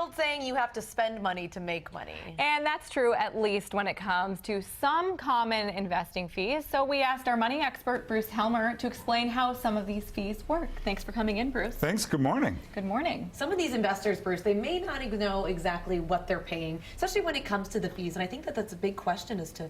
old saying, you have to spend money to make money. And that's true, at least when it comes to some common investing fees. So we asked our money expert, Bruce Helmer, to explain how some of these fees work. Thanks for coming in, Bruce. Thanks. Good morning. Good morning. Some of these investors, Bruce, they may not even know exactly what they're paying, especially when it comes to the fees. And I think that that's a big question as to,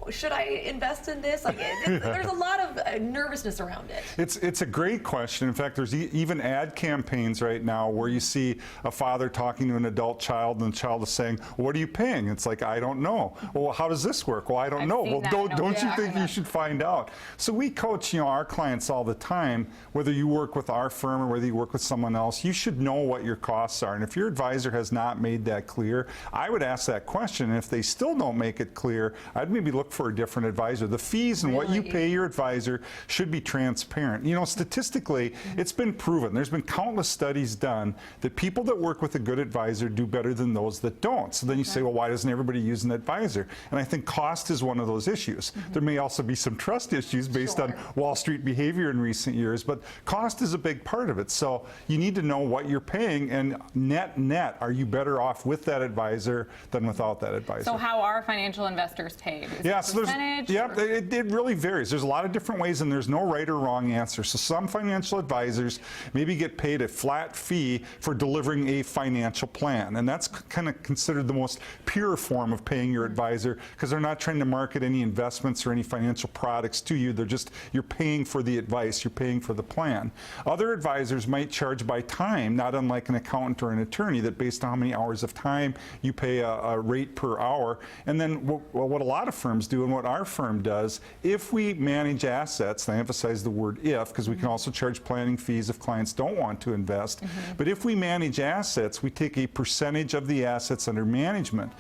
should I invest in this? Like, there's a lot of nervousness around it. It's a great question. In fact, there's even ad campaigns right now where you see a father talking to an adult child and the child is saying, what are you paying? It's like, I don't know. Well, how does this work? Well, I don't know. Well, don't you think you should find out? So we coach, our clients all the time, whether you work with our firm or whether you work with someone else, you should know what your costs are. And if your advisor has not made that clear, I would ask that question. And if they still don't make it clear, I'd maybe look for a different advisor. The fees and what you pay your advisor should be transparent. Statistically, it's been proven. There's been countless studies done that people that work with a good advisor do better than those that don't. So then you say, well, why doesn't everybody use an advisor? And I think cost is one of those issues. There may also be some trust issues based on Wall Street behavior in recent years, but cost is a big part of it. So you need to know what you're paying, and net, are you better off with that advisor than without that advisor? So how are financial investors paid? Is yeah, it so it really varies. There's a lot of different ways, and there's no right or wrong answer. So some financial advisors maybe get paid a flat fee for delivering a financial plan, and that's kind of considered the most pure form of paying your advisor, because they're not trying to market any investments or any financial products to you. They're just, you're paying for the advice, you're paying for the plan. Other advisors might charge by time, not unlike an accountant or an attorney, that based on how many hours of time you pay a rate per hour. And then what a lot of firms do, and what our firm does, if we manage assets, and I emphasize the word if, because we can also charge planning fees if clients don't want to invest, but if we manage assets, we take a percentage of the assets under management.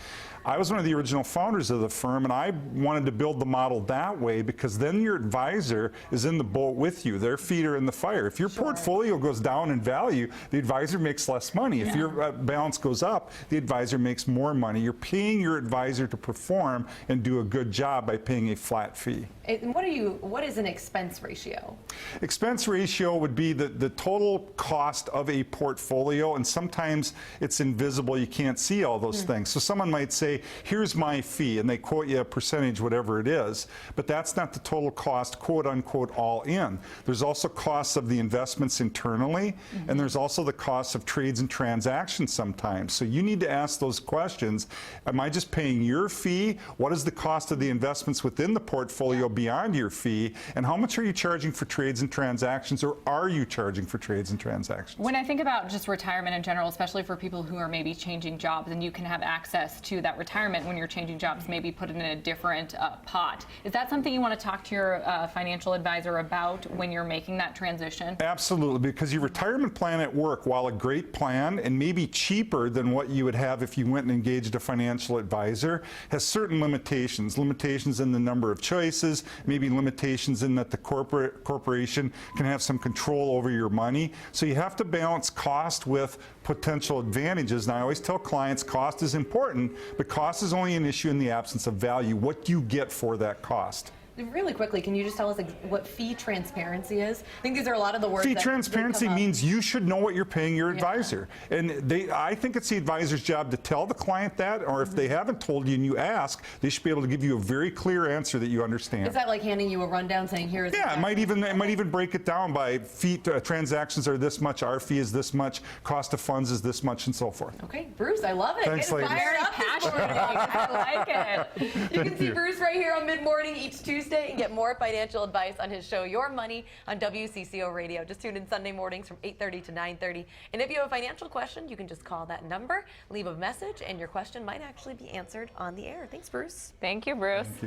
I was one of the original founders of the firm, and I wanted to build the model that way, because then your advisor is in the boat with you. Their feet are in the fire. If your portfolio goes down in value, the advisor makes less money. If your balance goes up, the advisor makes more money. You're paying your advisor to perform and do a good job by paying a flat fee. And what is an expense ratio? Expense ratio would be the total cost of a portfolio, and sometimes it's invisible. You can't see all those things. So someone might say, here's my fee, and they quote you a percentage, whatever it is, but that's not the total cost, quote unquote, all in. There's also costs of the investments internally, and there's also the costs of trades and transactions sometimes. So you need to ask those questions. Am I just paying your fee? What is the cost of the investments within the portfolio beyond your fee? And how much are you charging for trades and transactions, or are you charging for trades and transactions? When I think about just retirement in general, especially for people who are maybe changing jobs, and you can have access to that retirement when you're changing jobs, maybe put it in a different pot. Is that something you want to talk to your financial advisor about when you're making that transition? Absolutely, because your retirement plan at work, while a great plan and maybe cheaper than what you would have if you went and engaged a financial advisor, has certain limitations. Limitations in the number of choices, maybe limitations in that the corporation can have some control over your money. So you have to balance cost with potential advantages. And I always tell clients cost is important, but cost is only an issue in the absence of value. What do you get for that cost? Really quickly, can you just tell us what fee transparency is? I think these are a lot of the words. Fee transparency means you should know what you're paying your advisor. And I think it's the advisor's job to tell the client that, or if they haven't told you and you ask, they should be able to give you a very clear answer that you understand. Is that like handing you a rundown saying, here is it might even break it down by fee. Transactions are this much, our fee is this much, cost of funds is this much, and so forth. Okay, Bruce, I love it. Thanks, ladies. Fired up this morning. I like it. You can see Bruce right here on Mid-Morning each Tuesday and get more financial advice on his show, Your Money, on WCCO Radio. Just tune in Sunday mornings from 8:30 to 9:30. And if you have a financial question, you can just call that number, leave a message, and your question might actually be answered on the air. Thanks, Bruce. Thank you, Bruce. Thank you.